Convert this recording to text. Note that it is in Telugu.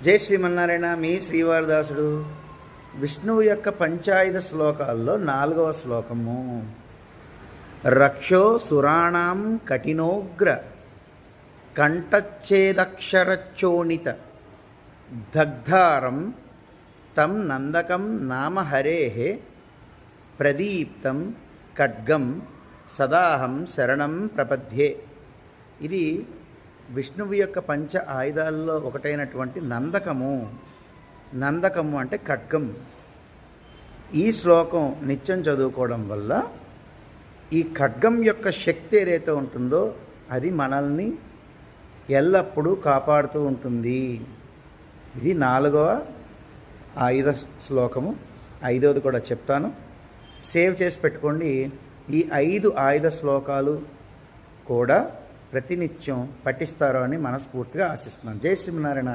జై శ్రీమన్నారాయణ. మీ శ్రీవారదాసుడు. విష్ణువు యొక్క పంచాయుధ శ్లోకాల్లో 4వ శ్లోకము. రక్షో సురాణం కఠినోగ్ర కంఠచ్ఛేదక్షరచోణిత దగ్ధారం తం నందకం నామ హరేః ప్రదీప్తం ఖడ్గం సదాహం శరణం ప్రపద్యే. ఇది విష్ణువు యొక్క పంచ ఆయుధాల్లో ఒకటైనటువంటి నందకము. నందకము అంటే ఖడ్గం. ఈ శ్లోకం నిత్యం చదువుకోవడం వల్ల ఈ ఖడ్గం యొక్క శక్తి ఏదైతే ఉంటుందో అది మనల్ని ఎల్లప్పుడూ కాపాడుతూ ఉంటుంది. ఇది 4వ ఆయుధ శ్లోకము. 5వది కూడా చెప్తాను, సేవ్ చేసి పెట్టుకోండి. ఈ 5 ఆయుధ శ్లోకాలు కూడా ప్రతినిత్యం పఠిస్తారు అని మనస్ఫూర్తిగా ఆశిస్తున్నాను. జై శ్రీమన్నారాయణ.